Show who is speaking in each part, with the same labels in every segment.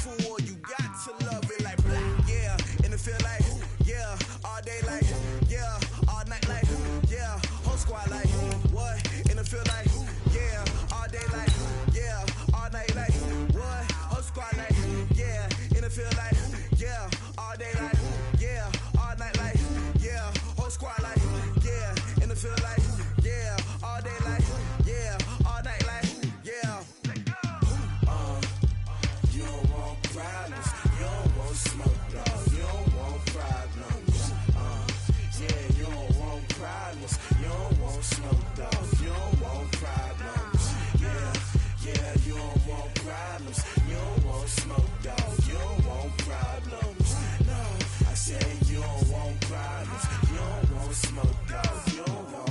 Speaker 1: fool, you got to love it like black, yeah. And it feel like, yeah, all day like, yeah, all night like, yeah, whole squad like, what? And it feel like, yeah, all day like, yeah, all night like, what? Whole squad like, yeah, and it feel like, yeah, all day like, yeah, all night like, yeah, whole squad like, yeah, and it feel like, yeah, all day like, yeah, all night like, yeah. You don't want problems, you don't want smoke, dog, you don't want problems. Yeah, you don't want problems, you don't want smoke, dog, you don't want problems. Yeah, you don't want problems, you don't want smoke, dog, you don't want problems. No, I said you don't want problems, you don't want smoke, dog, you don't want.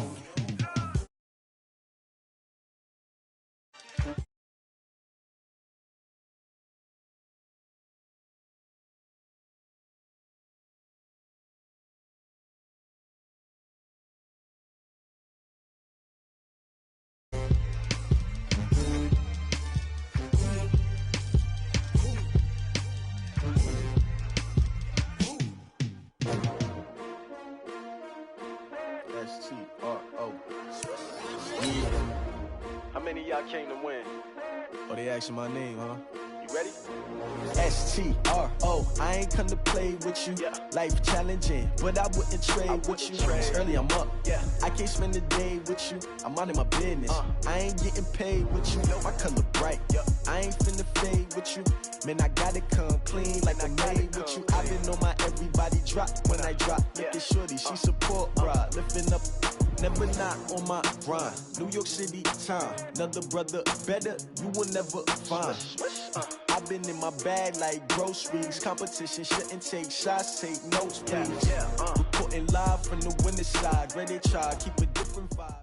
Speaker 2: S-T-R-O. Yeah.
Speaker 3: How many of y'all came to win?
Speaker 2: Oh, they asking my name, huh?
Speaker 3: You ready?
Speaker 2: S-T-R-O. I ain't come to play with you.
Speaker 3: Yeah.
Speaker 2: Life challenging, but I wouldn't trade with you. It's early, I'm up.
Speaker 3: Yeah.
Speaker 2: I can't spend the day with you. I'm out of my business. I ain't getting paid with you. My color bright. I ain't finna fade with you. Man, I gotta come clean like I made with you. I've been on my everybody drop when I drop. Look at shorty, she support ride. Lifting up, never not on my grind. New York City time. Another brother better, you will never find. I've been in my bag like groceries. Competition shouldn't take shots, take notes, please. Reporting live from the winning side. Ready to try, keep a different vibe.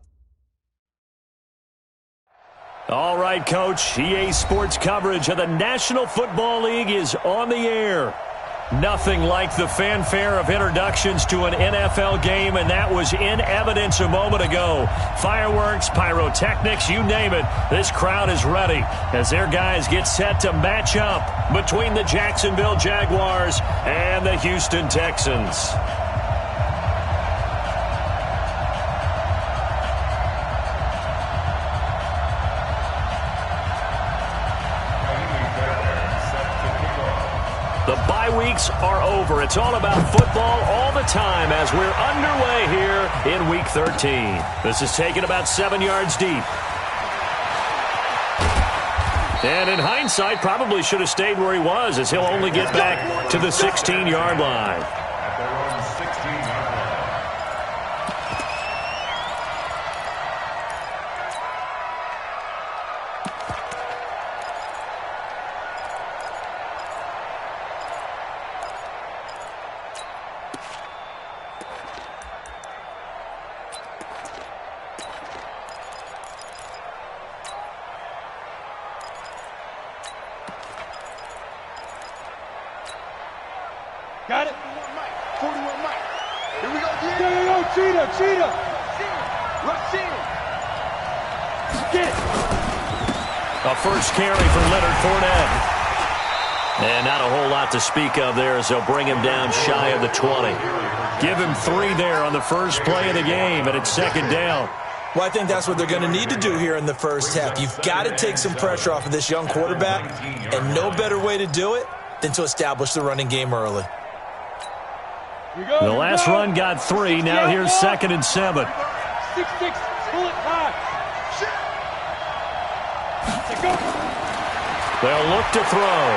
Speaker 4: All right, Coach. EA Sports coverage of the National Football League is on the air. Nothing like the fanfare of introductions to an NFL game, and that was in evidence a moment ago. Fireworks, pyrotechnics, you name it. This crowd is ready as their guys get set to match up between the Jacksonville Jaguars and the Houston Texans. The bye weeks are over. It's all about football all the time as we're underway here in Week 13. This is taken about 7 yards deep. And in hindsight, probably should have stayed where he was as he'll only get back to the 16-yard line.
Speaker 5: Got it? 41 Mike. Here we go. Cheetah. Rush in. Get it.
Speaker 4: A first carry for Leonard Fournette. And not a whole lot to speak of there as they'll bring him down shy of the 20. Give him 3 there on the first play of the game, and it's second down.
Speaker 6: Well, I think that's what they're going to need to do here in the first half. You've got to take some pressure off of this young quarterback, and no better way to do it than to establish the running game early.
Speaker 4: The last run got 3. Now here's 2nd and 7.
Speaker 5: 6-6. Pull it high.
Speaker 4: They'll look to throw.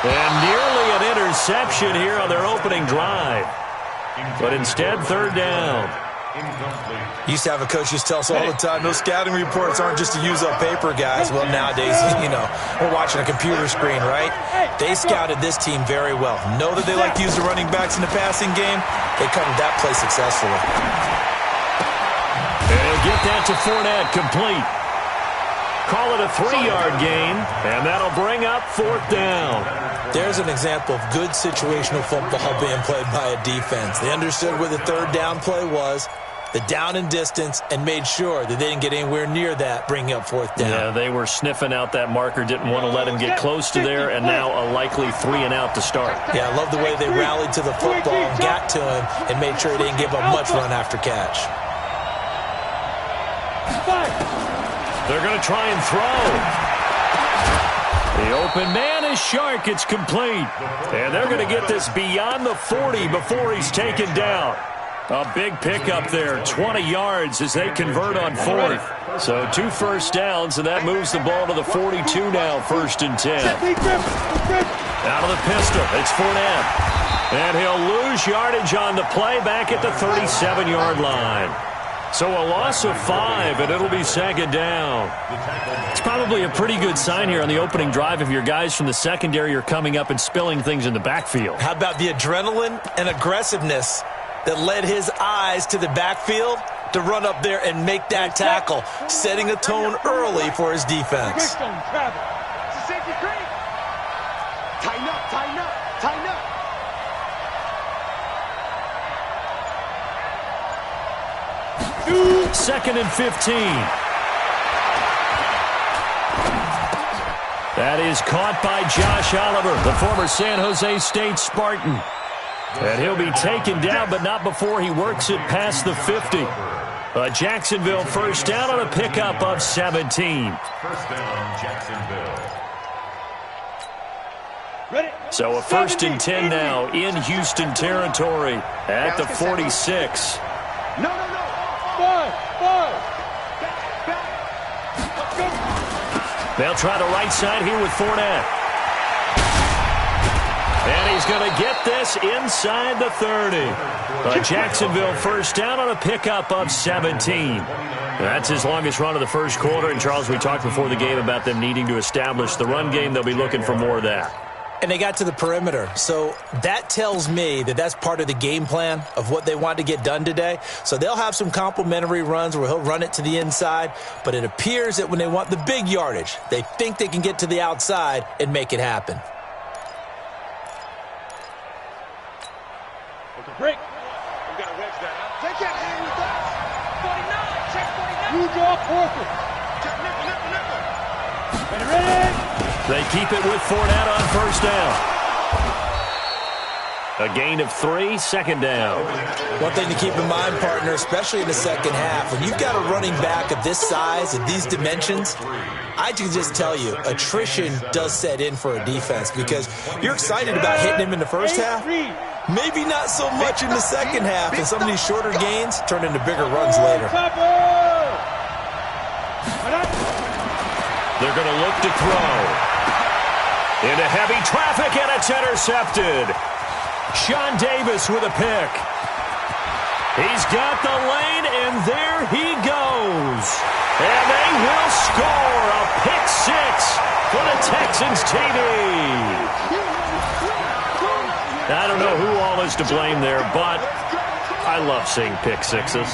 Speaker 4: And nearly an interception here on their opening drive. But instead, 3rd down.
Speaker 6: Used to have a coach used to tell us all the time, those scouting reports aren't just to use up paper, guys. Well, nowadays, we're watching a computer screen, right? They scouted this team very well. Know that they like to use the running backs in the passing game. They covered that play successfully.
Speaker 4: They'll get that to Fournette, complete. Call it a 3-yard gain, and that'll bring up 4th down.
Speaker 6: There's an example of good situational football being played by a defense. They understood where the 3rd down play was. the down and distance and made sure that they didn't get anywhere near that, bringing up fourth down.
Speaker 4: Yeah, they were sniffing out that marker, didn't want to let him get close to there, and now a likely 3-and-out to start.
Speaker 6: Yeah, I love the way they rallied to the football and got to him and made sure he didn't give up much run after catch.
Speaker 4: They're going to try and throw. The open man is Shark. It's complete. And they're going to get this beyond the 40 before he's taken down. A big pickup there, 20 yards as they convert on fourth. So 2 first downs, and that moves the ball to the 42 now, 1st and 10. Out of the pistol, it's Fournette. And he'll lose yardage on the play back at the 37-yard line. So a loss of 5, and it'll be 2nd down. It's probably a pretty good sign here on the opening drive if your guys from the secondary are coming up and spilling things in the backfield.
Speaker 6: How about the adrenaline and aggressiveness that led his eyes to the backfield to run up there and make that tackle, setting a tone early for his defense.
Speaker 5: Tighten up, tighten up, tighten up.
Speaker 4: 2nd and 15. That is caught by Josh Oliver, the former San Jose State Spartan. And he'll be taken down, but not before he works it past the 50. Jacksonville 1st down on a pickup of 17.
Speaker 5: 1st down, Jacksonville.
Speaker 4: So a 1st and 10 now in Houston territory at the 46.
Speaker 5: No. 5. Let's go.
Speaker 4: They'll try the right side here with Fournette. And he's going to get this inside the 30. Jacksonville 1st down on a pickup of 17. That's his longest run of the first quarter. And, Charles, we talked before the game about them needing to establish the run game. They'll be looking for more of that.
Speaker 6: And they got to the perimeter. So that tells me that that's part of the game plan of what they want to get done today. So they'll have some complimentary runs where he'll run it to the inside. But it appears that when they want the big yardage, they think they can get to the outside and make it happen.
Speaker 5: Break. We got to wedge that out. Take that hand with that. 49. Check 49. You draw Porter. Check nickel. Ready.
Speaker 4: They keep it with Fournette on 1st down. A gain of 3, 2nd down.
Speaker 6: One thing to keep in mind, partner, especially in the second half, when you've got a running back of this size, of these dimensions, I can just tell you, attrition does set in for a defense because you're excited about hitting him in the first half. Maybe not so much in the second half, and some of these shorter gains turn into bigger runs later.
Speaker 4: They're going to look to throw. Into heavy traffic, and it's intercepted. Sean Davis with a pick. He's got the lane, and there he goes. And they will score a pick 6 for the Texans TD. I don't know who all is to blame there, but I love seeing pick 6s.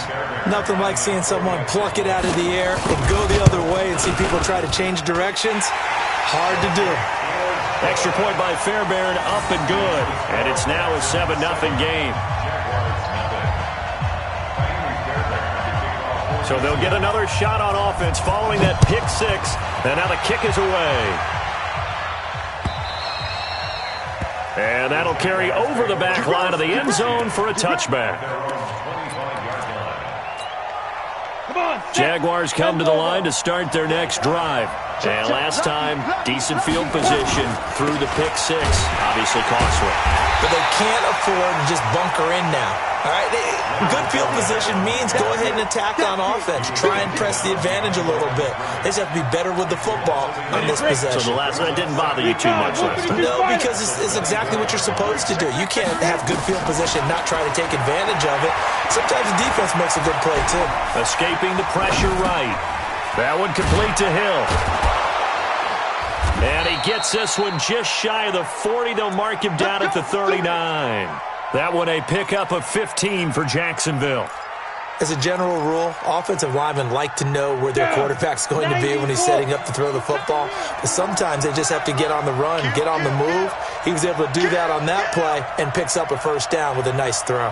Speaker 6: Nothing like seeing someone pluck it out of the air and go the other way and see people try to change directions. Hard to do.
Speaker 4: Extra point by Fairbairn, up and good. And it's now a 7-0 game. So they'll get another shot on offense following that pick 6. And now the kick is away. And that'll carry over the back line of the end zone for a touchback. Jaguars come to the line to start their next drive. And last time, decent field position through the pick 6. Obviously costly.
Speaker 6: But they can't afford to just bunker in now. All right, good field position means go ahead and attack on offense. Try and press the advantage a little bit. They just have to be better with the football on this possession.
Speaker 4: So the last one didn't bother you too much last time?
Speaker 6: No, because it's exactly what you're supposed to do. You can't have good field position and not try to take advantage of it. Sometimes the defense makes a good play, too.
Speaker 4: Escaping the pressure right. That one complete to Hill. And he gets this one just shy of the 40. They'll mark him down at the 39. That one a pickup of 15 for Jacksonville.
Speaker 6: As a general rule, offensive linemen like to know where their quarterback's going to be when he's setting up to throw the football. But sometimes they just have to get on the run, get on the move. He was able to do that on that play and picks up a 1st down with a nice throw.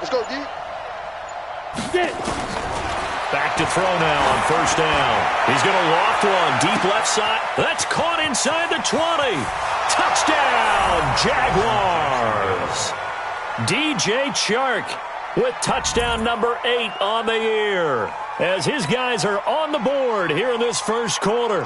Speaker 5: Let's go, D.
Speaker 4: Back to throw now on first down. He's going to loft one deep left side. That's caught inside the 20. Touchdown, Jaguars. DJ Chark with touchdown number 8 on the year, as his guys are on the board here in this first quarter.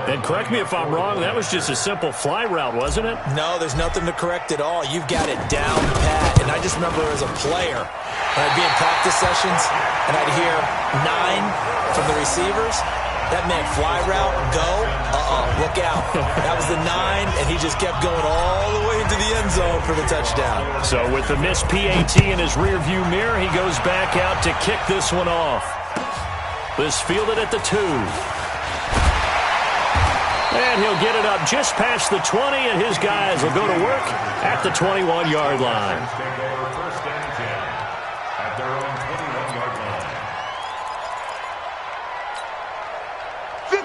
Speaker 4: And correct me if I'm wrong, that was just a simple fly route, wasn't it?
Speaker 6: No, there's nothing to correct at all. You've got it down pat. And I just remember as a player, when I'd be in practice sessions and I'd hear 9 from the receivers, that meant fly route, go, look out. That was the 9, and he just kept going all the way into the end zone for the touchdown.
Speaker 4: So with the missed PAT in his rearview mirror, he goes back out to kick this one off. This fielded at the 2. And he'll get it up just past the 20, and his guys will go to work at the 21-yard line.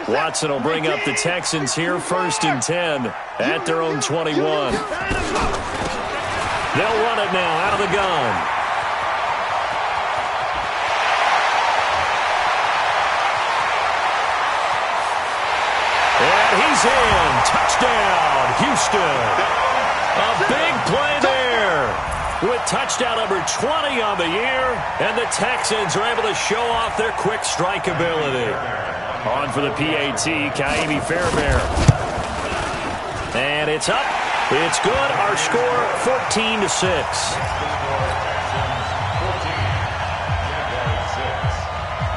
Speaker 4: Watson will bring up the Texans here, 1st and 10 at their own 21. They'll run it now out of the gun. And he's in. Touchdown, Houston. A big play there with touchdown number 20 on the year, and the Texans are able to show off their quick strike ability. On for the PAT, Kaimi Fairbairn. And it's up. It's good. Our score, 14-6.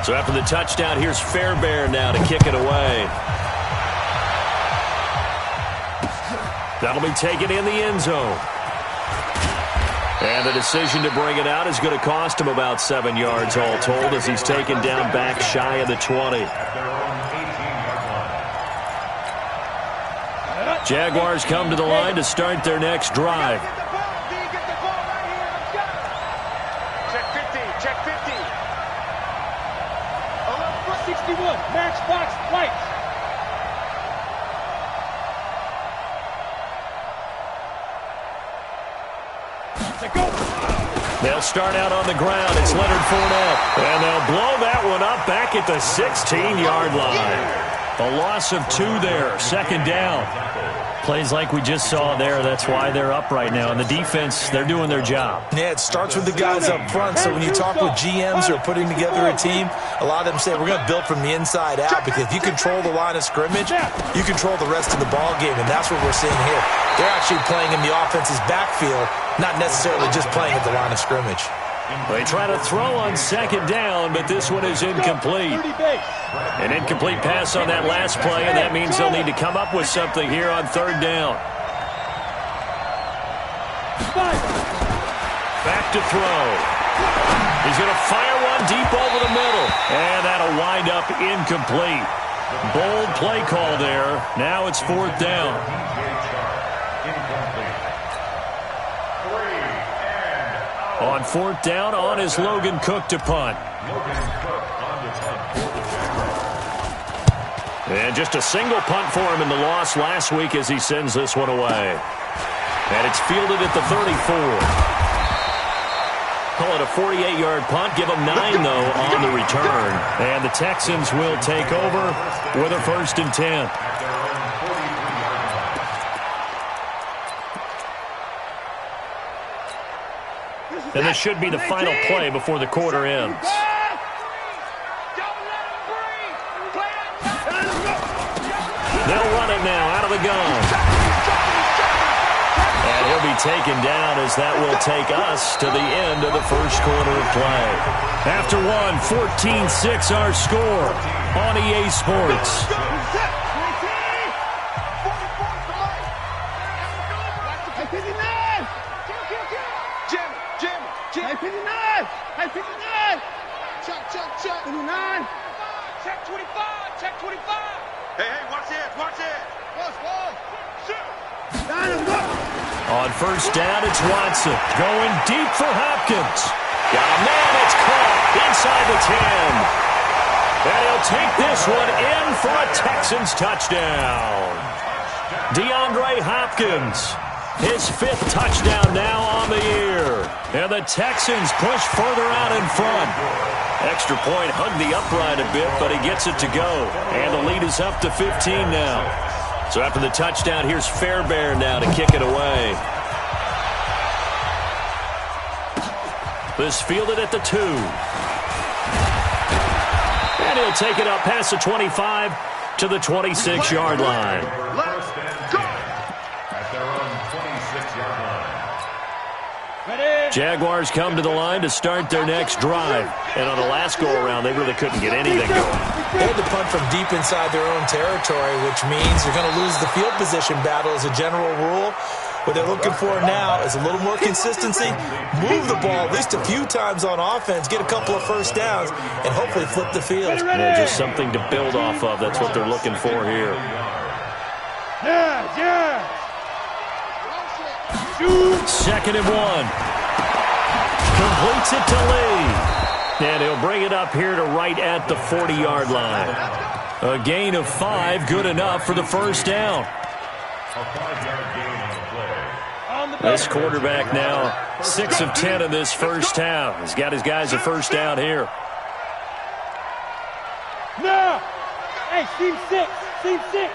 Speaker 4: So after the touchdown, here's Fairbairn now to kick it away. That'll be taken in the end zone. And the decision to bring it out is going to cost him about 7 yards all told, as he's taken down back shy of the 20. Jaguars come to the line to start their next drive.
Speaker 5: Check 50, check 50. 61, matchbox lights.
Speaker 4: They'll start out on the ground. It's Leonard Fournette. And they'll blow that one up back at the 16-yard line. A loss of 2 there, 2nd down. Plays like we just saw there. That's why they're up right now. And the defense, they're doing their job.
Speaker 6: Yeah, it starts with the guys up front. So when you talk with GMs who are putting together a team, a lot of them say we're going to build from the inside out, because if you control the line of scrimmage, you control the rest of the ball game, and that's what we're seeing here. They're actually playing in the offense's backfield, not necessarily just playing at the line of scrimmage.
Speaker 4: They try to throw on 2nd down, but this one is incomplete. An incomplete pass on that last play, and that means they'll need to come up with something here on 3rd down. Back to throw. He's going to fire one deep over the middle, and that'll wind up incomplete. Bold play call there. Now it's 4th down. On 4th down, on is Logan Cook to punt. And just a single punt for him in the loss last week as he sends this one away. And it's fielded at the 34. Call it a 48-yard punt. Give them 9, though, on the return. And the Texans will take over with a 1st and 10. And this should be the final play before the quarter ends. They'll run it now out of the gun. And he'll be taken down, as that will take us to the end of the first quarter of play. After one, 14-6 our score on EA Sports.
Speaker 5: Check 25, check 25. Hey, watch it, watch it. Ball. Shoot.
Speaker 4: On 1st down, it's Watson going deep for Hopkins. Got a man, it's caught inside the 10. And he'll take this one in for a Texans touchdown. DeAndre Hopkins His 5th touchdown now on the year. And the Texans push further out in front. Extra point hugged the upright a bit, but he gets it to go. And the lead is up to 15 now. So after the touchdown, here's Fairbairn now to kick it away. This fielded at the 2. And he'll take it up past the 25 to the 26-yard line. Jaguars come to the line to start their next drive. And on the last go-around, they really couldn't get anything going.
Speaker 6: They had to punt from deep inside their own territory, which means you're going to lose the field position battle as a general rule. What they're looking for now is a little more consistency, move the ball at least a few times on offense, get a couple of first downs, and hopefully flip the field.
Speaker 4: Yeah, just something to build off of. That's what they're looking for here. Second and 1. Completes it to Lee. And he'll bring it up here to right at the 40-yard line. A gain of 5, good enough for the first down. This quarterback now 6 of 10 in this first half. He's got his guys a first down here.
Speaker 5: No! Hey, team 6. Team 6.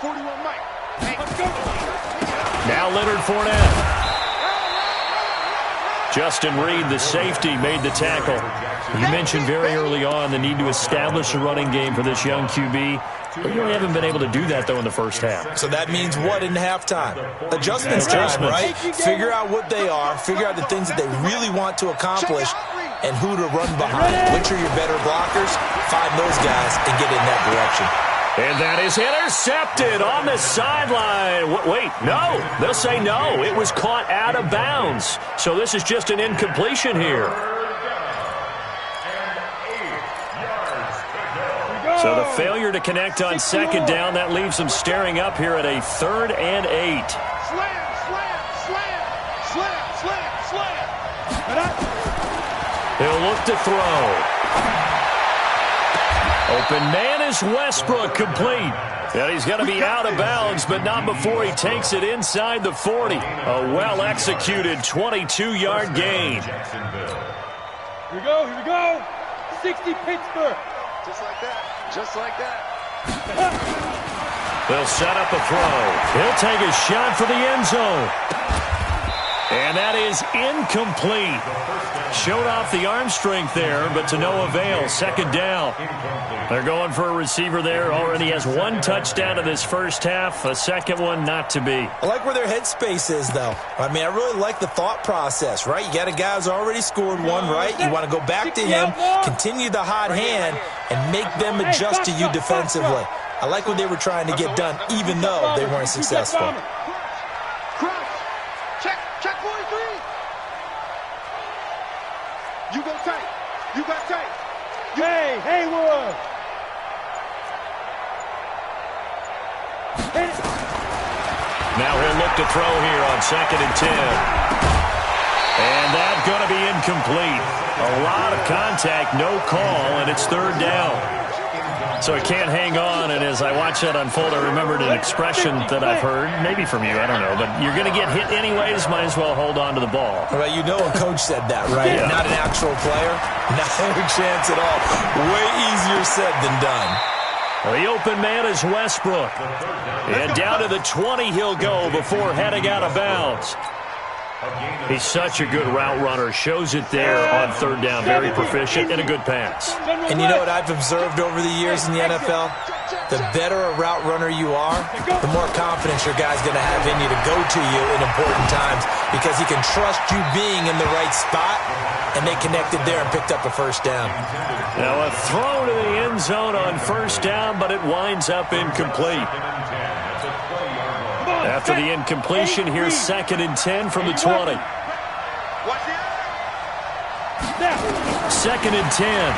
Speaker 5: 41 Mike. Hey, let's go.
Speaker 4: Now Leonard Fournette. Justin Reed, the safety, made the tackle. You mentioned very early on the need to establish a running game for this young QB. But you really haven't been able to do that, though, in the first half.
Speaker 6: So that means what in halftime? Adjustments time, right? Figure out what they are, figure out the things that they really want to accomplish, and who to run behind. Which are your better blockers? Find those guys and get in that direction.
Speaker 4: And that is intercepted on the sideline. Wait, no. They'll say no. It was caught out of bounds. So this is just an incompletion here. So the failure to connect on second down, that leaves them staring up here at a 3rd and 8. He'll look to throw. Open man is Westbrook, complete. And he's going to be out of bounds, but not before he takes it inside the 40. A well-executed 22-yard gain.
Speaker 5: Here we go, here we go. 60 Pittsburgh.
Speaker 3: Just like that. Just like that.
Speaker 4: They'll set up a throw. He'll take a shot for the end zone. And that is incomplete. Showed off the arm strength there, but to no avail. Second down. They're going for a receiver there. Already has 1 touchdown in this first half. A second one not to be.
Speaker 6: I like where their headspace is, though. I mean, I really like the thought process, right? You got a guy who's already scored 1, right? You want to go back to him, continue the hot hand, and make them adjust to you defensively. I like what they were trying to get done, even though they weren't successful.
Speaker 5: Check 43. You go tight. You got tight. Hey, Haywood.
Speaker 4: Now he'll look to throw here on 2nd and 10. And that's going to be incomplete. A lot of contact, no call, and it's 3rd down. So he can't hang on, and as I watch that unfold, I remembered an expression that I've heard, maybe from you, I don't know, but you're going to get hit anyways, might as well hold on to the ball.
Speaker 6: Well, you know a coach said that, right? Yeah. Not an actual player. Not a chance at all. Way easier said than done.
Speaker 4: Well, the open man is Westbrook. And down to the 20 he'll go before heading out of bounds. He's such a good route runner. Shows it there on 3rd down. Very proficient and a good pass.
Speaker 6: And you know what I've observed over the years in the NFL? The better a route runner you are, the more confidence your guy's going to have in you to go to you in important times because he can trust you being in the right spot, and they connected there and picked up a first down.
Speaker 4: Now a throw to the end zone on first down, but it winds up incomplete. After the incompletion, here's 2nd and 10 from the 20. 2nd and 10.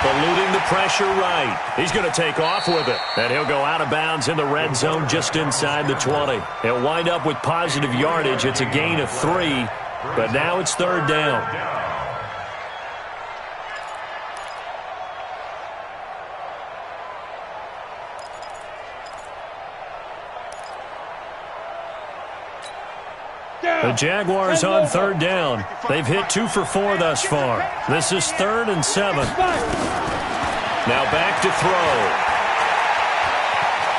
Speaker 4: Eluding the pressure right. He's going to take off with it. And he'll go out of bounds in the red zone just inside the 20. He'll wind up with positive yardage. It's a gain of 3, but now it's 3rd down. The Jaguars on third down. They've hit 2 for 4 thus far. This is 3rd and 7. Now back to throw.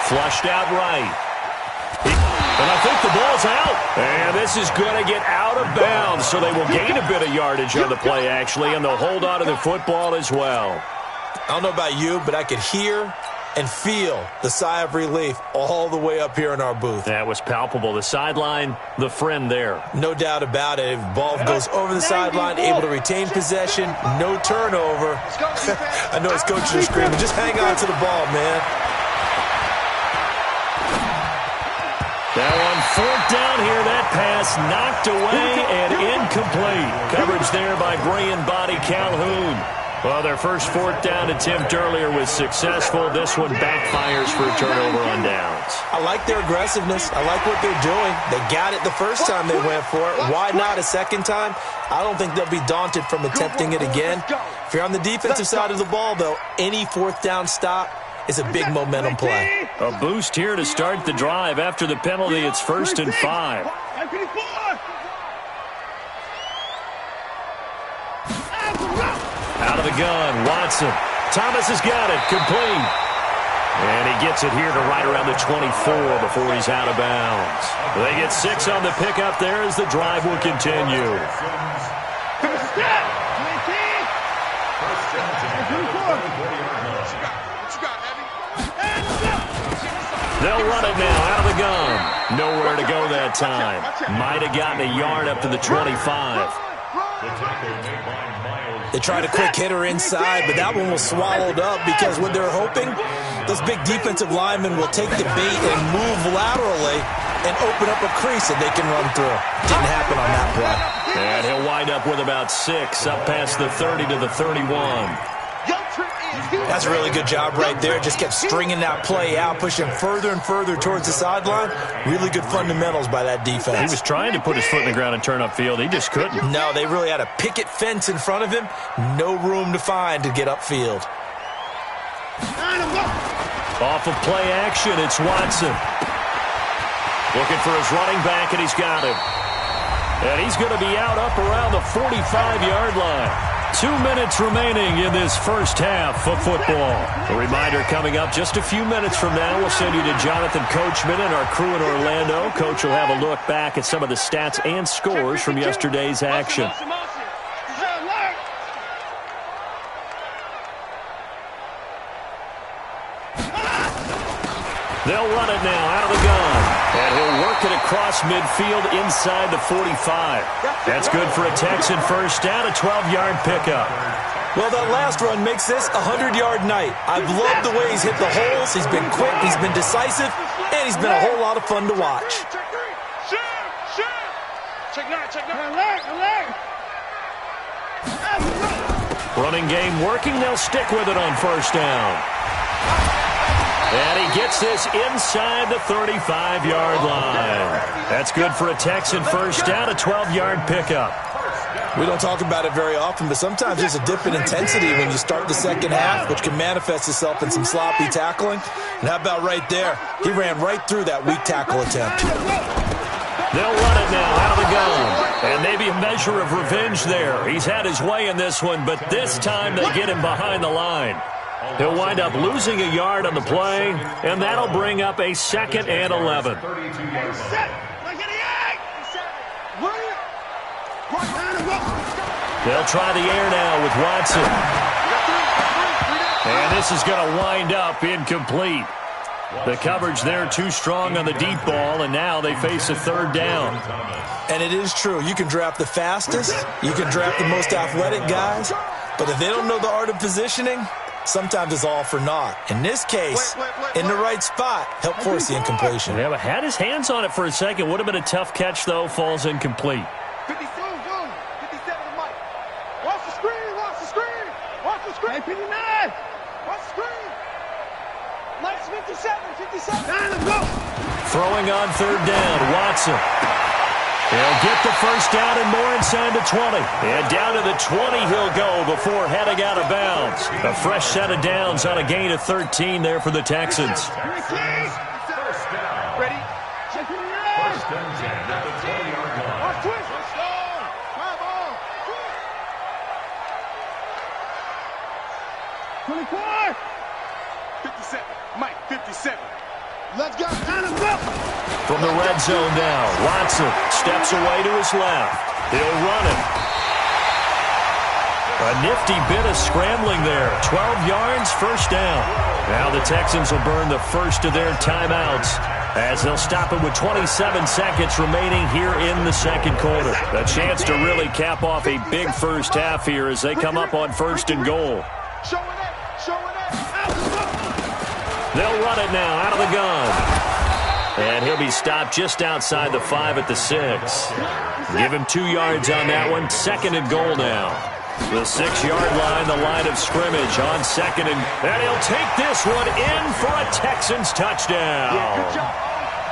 Speaker 4: Flushed out right. And I think the ball's out. And this is going to get out of bounds, so they will gain a bit of yardage on the play, actually, and they'll hold on to the football as well.
Speaker 6: I don't know about you, but I could hear and feel the sigh of relief all the way up here in our booth.
Speaker 4: That was palpable. The sideline, the friend there.
Speaker 6: No doubt about it. If the ball goes over the sideline, able to retain possession, no turnover. I know his coaches are screaming, just hang on to the ball, man.
Speaker 4: Now on 4th down here, that pass knocked away and incomplete. Coverage there by Brian Body Calhoun. Well, their first 4th down attempt earlier was successful. This one backfires for a turnover on downs.
Speaker 6: I like their aggressiveness. I like what they're doing. They got it the first time they went for it. Why not a second time? I don't think they'll be daunted from attempting it again. If you're on the defensive side of the ball, though, any 4th down stop is a big momentum play.
Speaker 4: A boost here to start the drive. After the penalty, it's 1st and 5. Out of the gun, Watson. Thomas has got it, complete. And he gets it here to right around the 24 before he's out of bounds. They get 6 on the pickup there as the drive will continue. They'll run it now out of the gun. Nowhere to go that time. Might have gotten a yard up to the 25.
Speaker 6: They tried a quick hitter inside, but that one was swallowed up because what they're hoping, those big defensive linemen will take the bait and move laterally and open up a crease that they can run through. Didn't happen on that play.
Speaker 4: And he'll wind up with about 6 up past the 30 to the 31.
Speaker 6: That's a really good job right there. Just kept stringing that play out, pushing further and further towards the sideline. Really good fundamentals by that defense.
Speaker 4: He was trying to put his foot in the ground and turn upfield. He just couldn't.
Speaker 6: No, they really had a picket fence in front of him. No room to find to get upfield.
Speaker 4: Off of play action, it's Watson. Looking for his running back, and he's got him. And he's going to be out up around the 45-yard line. 2 minutes remaining in this first half of football. A reminder coming up just a few minutes from now. We'll send you to Jonathan Coachman and our crew in Orlando. Coach will have a look back at some of the stats and scores from yesterday's action. They'll run it now out of the gun. And he'll work it across midfield inside the 45. That's good for a Texan first down, a 12-yard pickup.
Speaker 6: Well, that last run makes this a 100-yard night. I've loved the way he's hit the holes. He's been quick, he's been decisive, and he's been a whole lot of fun to watch.
Speaker 4: Running game working. They'll stick with it on first down. And he gets this inside the 35-yard line. That's good for a Texan first down, a 12-yard pickup.
Speaker 6: We don't talk about it very often, but sometimes there's a dip in intensity when you start the second half, which can manifest itself in some sloppy tackling. And how about right there? He ran right through that weak tackle attempt.
Speaker 4: They'll run it now out of the gun. And maybe a measure of revenge there. He's had his way in this one, but this time they get him behind the line. He'll wind up losing a yard on the play, and that'll bring up a 2nd and 11. They'll try the air now with Watson. And this is going to wind up incomplete. The coverage there too strong on the deep ball, and now they face a 3rd down.
Speaker 6: And it is true. You can draft the fastest, you can draft the most athletic guys, but if they don't know the art of positioning, sometimes it's all for naught. In this case, in the right spot, help force the incompletion.
Speaker 4: Yeah, but had his hands on it for a second. Would have been a tough catch, though. Falls incomplete.
Speaker 5: 57, Mike. Watch the screen, watch the screen. Watch the screen. 59. Watch the screen. Mike's 57. 9, let's go.
Speaker 4: Throwing on 3rd down, Watson. He'll get the first down and more inside the 20. And down to the 20 he'll go before heading out of bounds. A fresh set of downs on a gain of 13 there for the Texans.
Speaker 5: Ready? Let's go.
Speaker 4: From the red zone now, Watson steps away to his left. He'll run it. A nifty bit of scrambling there. 12 yards, first down. Now the Texans will burn the first of their timeouts as they'll stop it with 27 seconds remaining here in the second quarter. A chance to really cap off a big first half here as they come up on first and goal. They'll run it now out of the gun. And he'll be stopped just outside the 5 at the 6. Give him 2 yards on that one. Second and goal now. The 6-yard line, the line of scrimmage on second. And he'll take this one in for a Texans touchdown.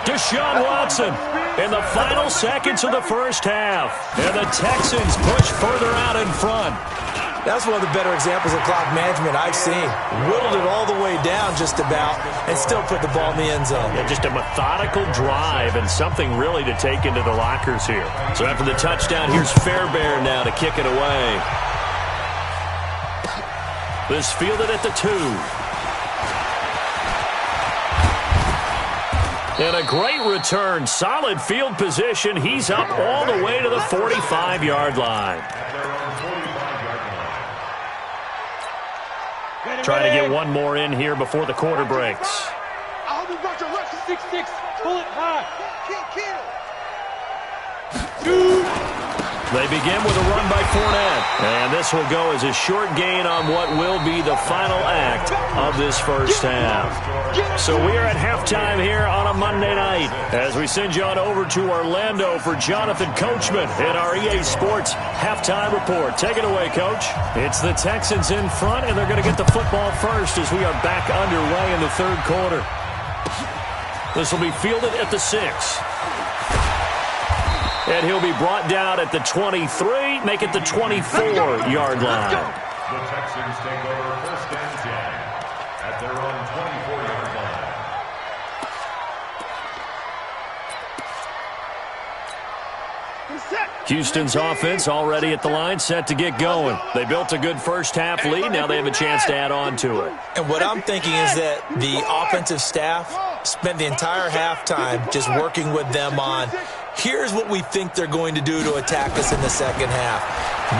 Speaker 4: Deshaun Watson in the final seconds of the first half. And the Texans push further out in front.
Speaker 6: That's one of the better examples of clock management I've seen. Whittled it all the way down just about and still put the ball in the end zone.
Speaker 4: Yeah, just a methodical drive and something really to take into the lockers here. So after the touchdown, here's Fairbairn now to kick it away. This fielded at the 2. And a great return. Solid field position. He's up all the way to the 45-yard line. Trying to get one more in here before the quarter breaks.
Speaker 5: I hope you brought your rush to 6'6". Pull it high.
Speaker 4: They begin with a run by Fournette. And this will go as a short gain on what will be the final act of this first half. So we are at halftime here on a Monday night as we send you on over to Orlando for Jonathan Coachman in our EA Sports Halftime Report. Take it away, Coach. It's the Texans in front, and they're going to get the football first as we are back underway in the third quarter. This will be fielded at the 6. And he'll be brought down at the 23, make it the 24-yard line.
Speaker 7: The Texans take over first and 10 at their own 24-yard line.
Speaker 4: Houston's offense already at the line, set to get going. They built a good first-half lead. Now they have a chance to add on to it.
Speaker 6: And what I'm thinking is that the offensive staff spent the entire halftime just working with them on, here's what we think they're going to do to attack us in the second half.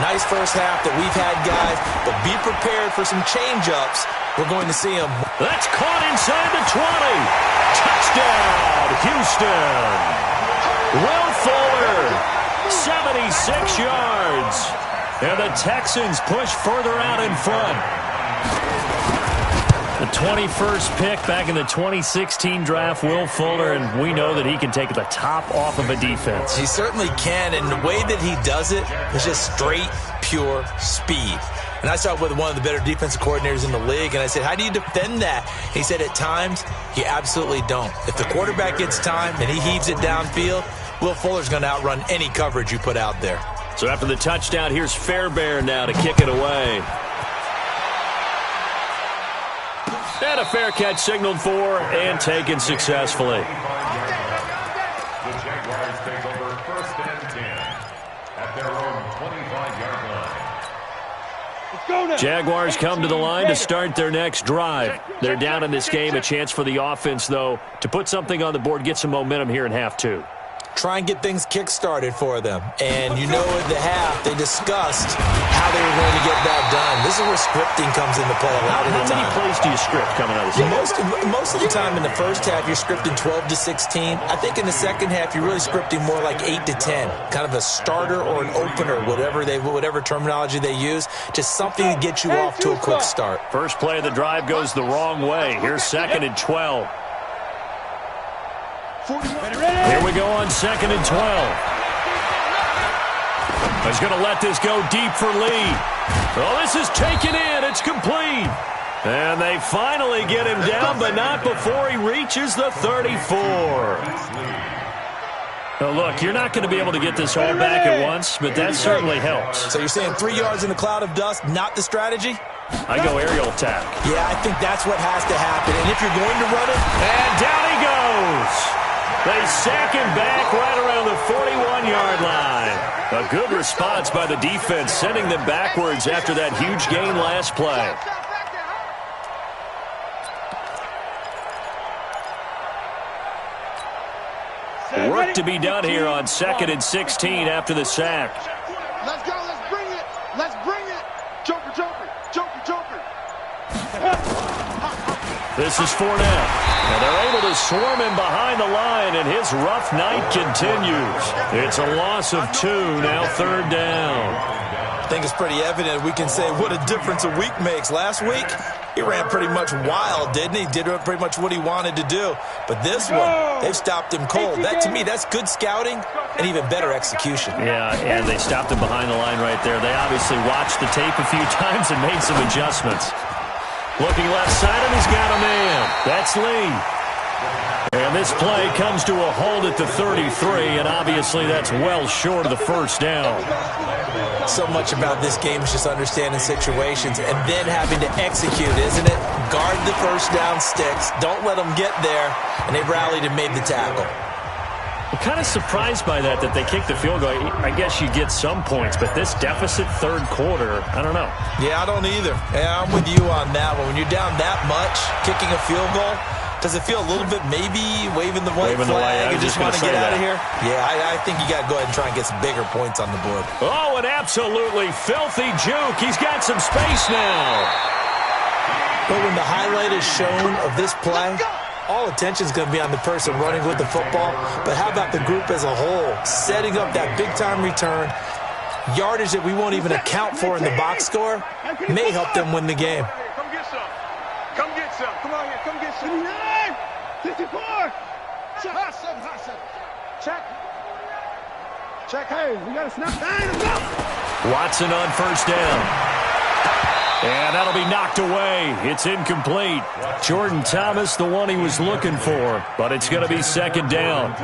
Speaker 6: Nice first half that we've had, guys, but be prepared for some change-ups. We're going to see them.
Speaker 4: That's caught inside the 20. Touchdown, Houston. Will Fuller. 76 yards. And the Texans push further out in front. The 21st pick back in the 2016 draft, Will Fuller, and we know that he can take the top off of a defense.
Speaker 6: He certainly can, and the way that he does it is just straight, pure speed. And I started with one of the better defensive coordinators in the league, and I said, how do you defend that? He said, at times, you absolutely don't. If the quarterback gets time and he heaves it downfield, Will Fuller's going to outrun any coverage you put out there.
Speaker 4: So after the touchdown, here's Fairbairn now to kick it away. And a fair catch signaled for and taken successfully.
Speaker 7: The Jaguars take over first and 10 at their own 25-yard line.
Speaker 4: Jaguars come to the line to start their next drive. They're down in this game. A chance for the offense, though, to put something on the board, get some momentum here in half 2.
Speaker 6: Try and get things kick-started for them. And you know at the half, they discussed how they were going to get that done. This is where scripting comes into play a lot of the time.
Speaker 4: How many plays do you script coming out of the season?
Speaker 6: Most of the time in the first half, you're scripting 12 to 16. I think in the second half, you're really scripting more like 8 to 10. Kind of a starter or an opener, whatever terminology they use. Just something to get you off to a quick start.
Speaker 4: First play of the drive goes the wrong way. Here's second and 12. Here we go on second and 12. He's going to let this go deep for Lee. Oh, this is taken in. It's complete. And they finally get him down, but not before he reaches the 34. Now, look, you're not going to be able to get this all back at once, but that certainly helps.
Speaker 6: So you're saying 3 yards in a cloud of dust, not the strategy?
Speaker 4: I go aerial attack.
Speaker 6: Yeah, I think that's what has to happen. And if you're going to run it,
Speaker 4: and down he goes. They sack him back right around the 41-yard line. A good response by the defense, sending them backwards after that huge gain last play. Work to be done here on 2nd and 16 after the sack.
Speaker 5: Let's go. Let's bring it. Let's bring it. Joker, Joker, Joker, Joker.
Speaker 4: This is Fournette. And they're able to swarm him behind the line, and his rough night continues. It's a loss of 2, now 3rd down.
Speaker 6: I think it's pretty evident we can say what a difference a week makes. Last week, he ran pretty much wild, didn't he? Did pretty much what he wanted to do. But this one, they've stopped him cold. That, to me, that's good scouting and even better execution.
Speaker 4: Yeah, and they stopped him behind the line right there. They obviously watched the tape a few times and made some adjustments. Looking left side, and he's got a man. That's Lee. And this play comes to a hold at the 33, and obviously that's well short of the first down.
Speaker 6: So much about this game is just understanding situations and then having to execute, isn't it? Guard the first down sticks. Don't let them get there. And they rallied and made the tackle.
Speaker 4: I'm kind of surprised by that they kicked the field goal. I guess you get some points, but this deficit 3rd quarter, I don't know.
Speaker 6: Yeah, I don't either. Yeah, I'm with you on that one. When you're down that much, kicking a field goal, does it feel a little bit maybe waving the white flag and just want to get out of here? Yeah, I think you got to go ahead and try and get some bigger points on the board.
Speaker 4: Oh, an absolutely filthy juke. He's got some space now.
Speaker 6: But when the highlight is shown of this play, all attention is going to be on the person running with the football. But how about the group as a whole? Setting up that big-time return, yardage that we won't even account for in the box score, may help them win the game.
Speaker 5: Come get some. Come get some. Come on here. Come get some. 54. Hot seven. Check. Check. Hey, we got to snap. Hey, let's go.
Speaker 4: Watson on first down. And that'll be knocked away. It's incomplete. Jordan Thomas, the one he was looking for, but it's going to be 2nd down.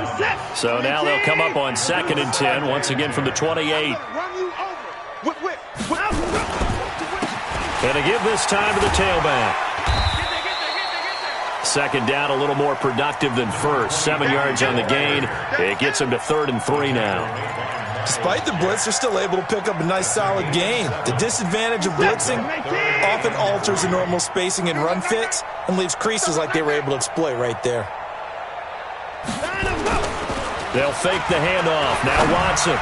Speaker 4: So now they'll come up on 2nd and 10, once again from the 28.
Speaker 5: Run you over. Whip.
Speaker 4: And to give this time to the tailback. 2nd down, a little more productive than first. 7 yards on the gain. It gets them to 3rd and 3 now.
Speaker 6: Despite the blitz, they're still able to pick up a nice solid gain. The disadvantage of blitzing often alters the normal spacing and run fits and leaves creases like they were able to exploit right there.
Speaker 4: They'll fake the handoff. Now Watson.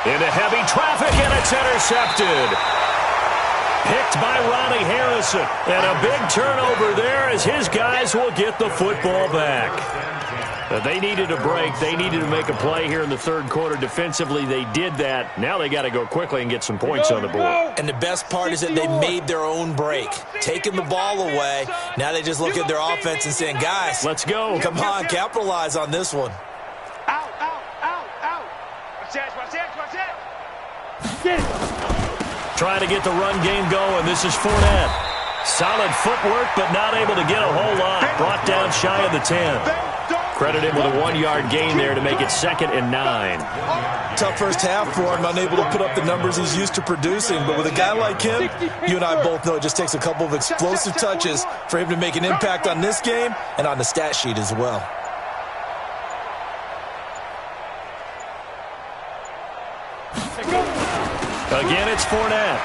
Speaker 4: Into heavy traffic, and it's intercepted. Picked by Ronnie Harrison. And a big turnover there as his guys will get the football back. They needed a break. They needed to make a play here in the 3rd quarter. Defensively, they did that. Now they got to go quickly and get some points on the board.
Speaker 6: And the best part is that they made their own break. Taking the ball away. Now they just look at their offense and saying, guys,
Speaker 4: let's go.
Speaker 6: Come on, capitalize on this one.
Speaker 5: Out. Watch that.
Speaker 4: Trying to get the run game going. This is Fournette. Solid footwork, but not able to get a whole lot. Brought down shy of the 10. Credit him with a 1-yard gain there to make it 2nd and 9.
Speaker 6: Tough first half for him, unable to put up the numbers he's used to producing. But with a guy like him, you and I both know it just takes a couple of explosive touches for him to make an impact on this game and on the stat sheet as well.
Speaker 4: Again, it's Fournette.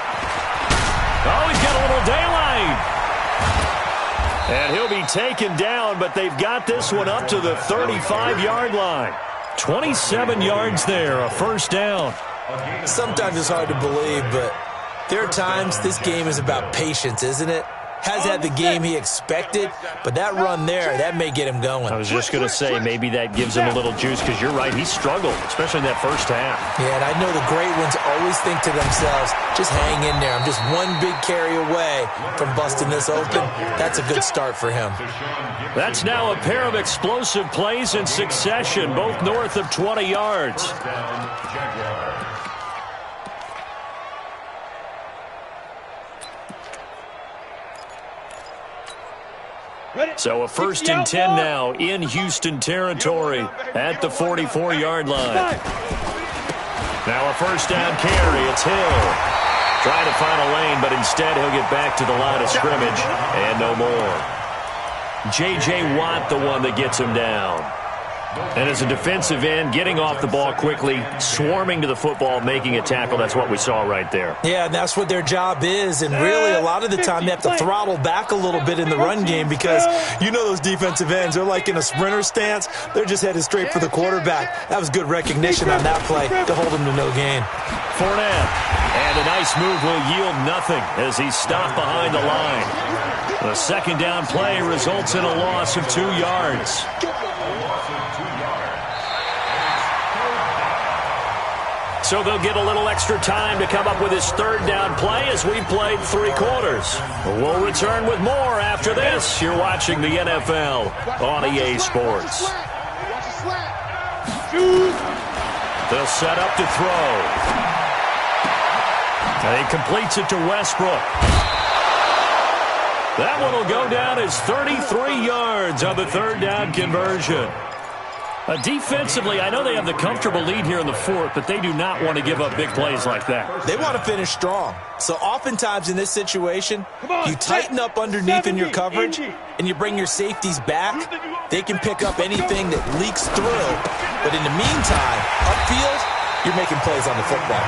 Speaker 4: Oh, he's got a little daylight. And he'll be taken down, but they've got this one up to the 35-yard line. 27 yards there, a first down.
Speaker 6: Sometimes it's hard to believe, but there are times this game is about patience, isn't it? Has had the game he expected, but that run there, that may get him going.
Speaker 4: I was just going to say, maybe that gives him a little juice, because you're right, he struggled, especially in that first half.
Speaker 6: Yeah, and I know the great ones always think to themselves, just hang in there. I'm just one big carry away from busting this open. That's a good start for him.
Speaker 4: That's now a pair of explosive plays in succession, both north of 20 yards. So a 1st and 10 now in Houston territory at the 44-yard line. Now a first down carry. It's Hill. Trying to find a lane, but instead he'll get back to the line of scrimmage and no more. J.J. Watt, the one that gets him down. And as a defensive end, getting off the ball quickly, swarming to the football, making a tackle, that's what we saw right there.
Speaker 6: Yeah, and that's what their job is. And really, a lot of the time, they have to throttle back a little bit in the run game because you know those defensive ends, they're like in a sprinter stance. They're just headed straight for the quarterback. That was good recognition on that play to hold him to no gain.
Speaker 4: Fournette. And a nice move will yield nothing as he's stopped behind the line. The second down play results in a loss of 2 yards. So they'll get a little extra time to come up with his third down play as we played 3 quarters. We'll return with more after this. You're watching the NFL on EA Sports. They'll set up to throw. And he completes it to Westbrook. That one will go down as 33 yards on the third down conversion. Defensively, I know they have the comfortable lead here in the fourth, but they do not want to give up big plays like that.
Speaker 6: They want to finish strong. So oftentimes in this situation, you tighten up underneath in your coverage, and you bring your safeties back. They can pick up anything that leaks through. But in the meantime, upfield, you're making plays on the football.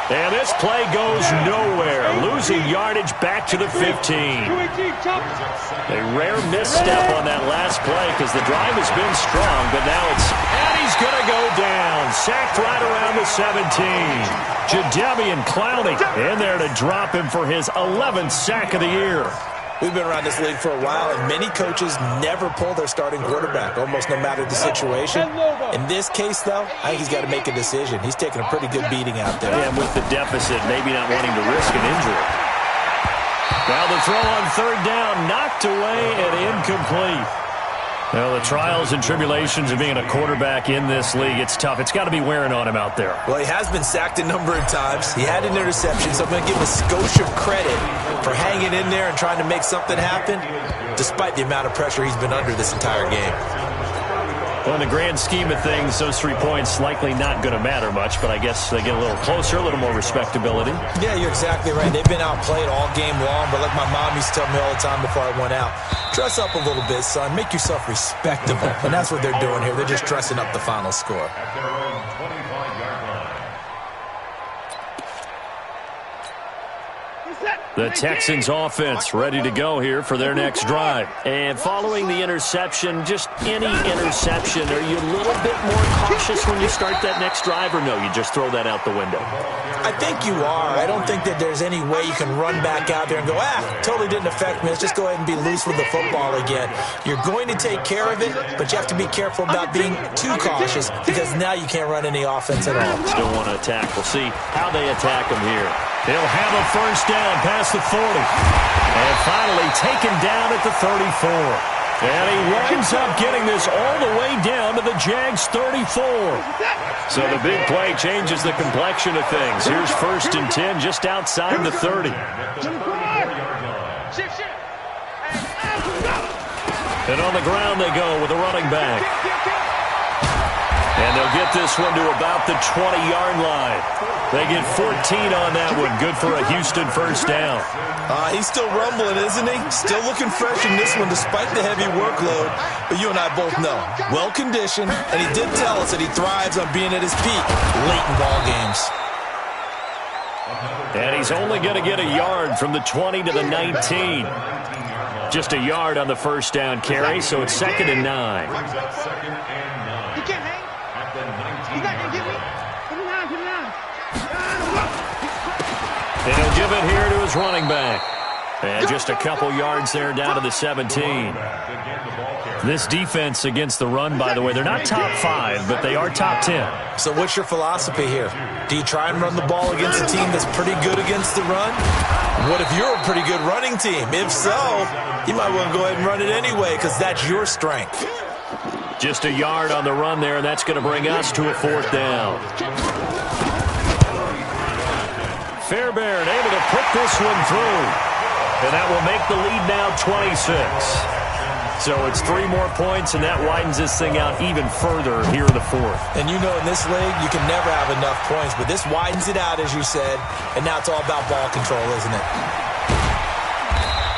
Speaker 4: And this play goes nowhere, losing yardage back to the 15. A rare misstep on that last play because the drive has been strong, but now and he's going to go down. Sacked right around the 17. Jadeveon Clowney in there to drop him for his 11th sack of the year.
Speaker 6: We've been around this league for a while, and many coaches never pull their starting quarterback, almost no matter the situation. In this case, though, I think he's got to make a decision. He's taking a pretty good beating out there.
Speaker 4: And with the deficit, maybe not wanting to risk an injury. Now the throw on third down, knocked away and incomplete. Well, the trials and tribulations of being a quarterback in this league, it's tough. It's got to be wearing on him out there.
Speaker 6: Well, he has been sacked a number of times. He had an interception, so I'm going to give him a skosh of credit for hanging in there and trying to make something happen, despite the amount of pressure he's been under this entire game.
Speaker 4: Well, in the grand scheme of things, those 3 points likely not going to matter much, but I guess they get a little closer, a little more respectability.
Speaker 6: Yeah, you're exactly right. They've been outplayed all game long, but like my mom used to tell me all the time before I went out, dress up a little bit, son. Make yourself respectable. And that's what they're doing here. They're just dressing up the final score.
Speaker 7: At their own 25-yard line.
Speaker 4: The Texans offense ready to go here for their next drive. And following the interception, just any interception, are you a little bit more cautious when you start that next drive, or no, you just throw that out the window?
Speaker 6: I think you are. I don't think that there's any way you can run back out there and go, totally didn't affect me. Let's just go ahead and be loose with the football again. You're going to take care of it, but you have to be careful about being too cautious because now you can't run any offense at all.
Speaker 4: Still want to attack. We'll see how they attack them here. They'll have a first down past the 40. And finally taken down at the 34. And he winds up getting this all the way down to the Jags 34. So the big play changes the complexion of things. Here's 1st and 10 just outside the 30. And on the ground they go with a running back. And they'll get this one to about the 20-yard line. They get 14 on that one. Good for a Houston first down.
Speaker 6: He's still rumbling, isn't he? Still looking fresh in this one despite the heavy workload. But you and I both know, well-conditioned, and he did tell us that he thrives on being at his peak late in ball games.
Speaker 4: And he's only going to get a yard from the 20 to the 19. Just a yard on the first down carry, so it's 2nd and 9.
Speaker 5: He can't hang. He's not going to get me. Get him down.
Speaker 4: And he'll give it here to his running back. And just a couple yards there down to the 17. This defense against the run, by the way, they're not top 5, but they are top 10.
Speaker 6: So what's your philosophy here? Do you try and run the ball against a team that's pretty good against the run? What if you're a pretty good running team? If so, you might want to go ahead and run it anyway because that's your strength.
Speaker 4: Just a yard on the run there, and that's going to bring us to a 4th down. Fairbairn able to put this one through. And that will make the lead now 26. So it's 3 more points, and that widens this thing out even further here in the 4th.
Speaker 6: And you know in this league, you can never have enough points, but this widens it out, as you said, and now it's all about ball control, isn't it?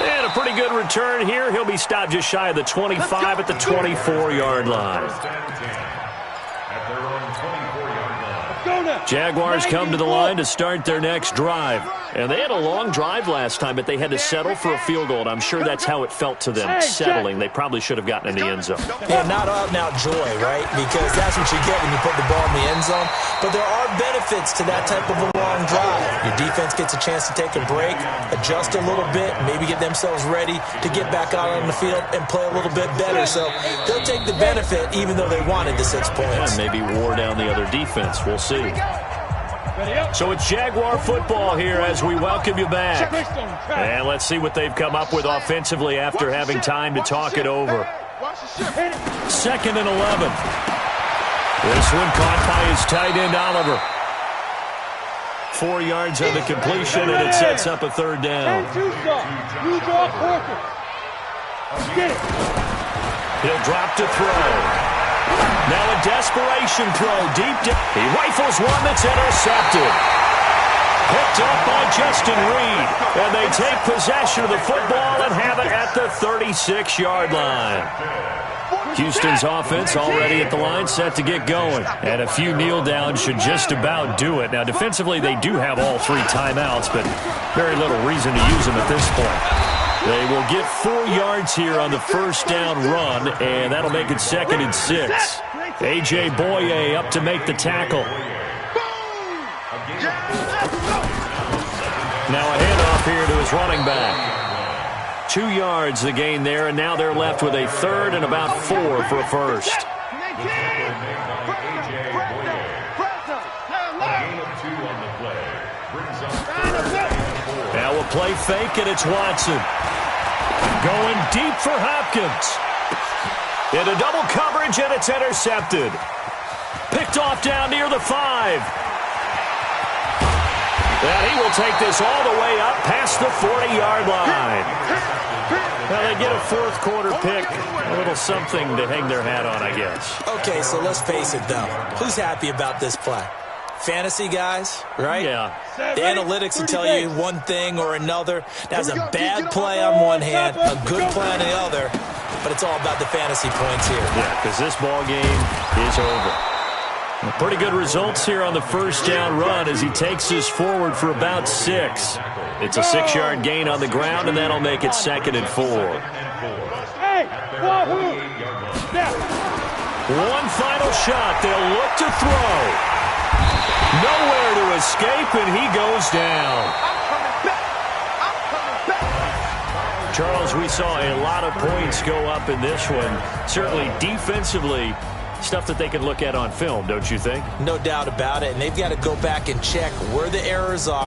Speaker 4: And a pretty good return here. He'll be stopped just shy of the 25 at the 24-yard line.
Speaker 7: At their own 24-yard line.
Speaker 4: Jaguars come to the line to start their next drive. And they had a long drive last time, but they had to settle for a field goal, and I'm sure that's how it felt to them, settling. They probably should have gotten in the end zone.
Speaker 6: Yeah, not out-and-out joy, right? Because that's what you get when you put the ball in the end zone. But there are benefits to that type of a long drive. Your defense gets a chance to take a break, adjust a little bit, maybe get themselves ready to get back out on the field and play a little bit better. So they'll take the benefit even though they wanted the 6 points.
Speaker 4: And maybe wore down the other defense. We'll see. So it's Jaguar football here as we welcome you back. And let's see what they've come up with offensively after having time to talk it over. 2nd and 11. This one caught by his tight end, Oliver. 4 yards on the completion, and it sets up a 3rd down. He'll drop to throw. Now a desperation throw deep down. He rifles one that's intercepted. Picked up by Justin Reed. And they take possession of the football and have it at the 36-yard line. Houston's offense already at the line, set to get going. And a few kneel downs should just about do it. Now defensively they do have all 3 timeouts, but very little reason to use them at this point. They will get 4 yards here on the 1st down run, and that'll make it 2nd and 6. A.J. Boye up to make the tackle. Now a handoff here to his running back. 2 yards the gain there, and now they're left with a 3rd and about 4 for a first. Now a play fake, and it's Watson. Going deep for Hopkins. Into double coverage, and it's intercepted. Picked off down near the 5. And he will take this all the way up past the 40-yard line. Well, they get a 4th quarter pick. A little something to hang their hat on, I guess.
Speaker 6: Okay, so let's face it, though. Who's happy about this play? Fantasy guys, right?
Speaker 4: Yeah.
Speaker 6: The analytics will tell you one thing or another. That's a bad play on one hand, a good play on the other, but it's all about the fantasy points here.
Speaker 4: Yeah, because this ball game is over. Pretty good results here on the 1st down run as he takes us forward for about 6. It's a 6-yard gain on the ground, and that'll make it 2nd and 4. One final shot. They'll look to throw. Nowhere to escape, and he goes down. Charles, we saw a lot of points go up in this one. Certainly defensively, stuff that they can look at on film, don't you think?
Speaker 6: No doubt about it, and they've got to go back and check where the errors are.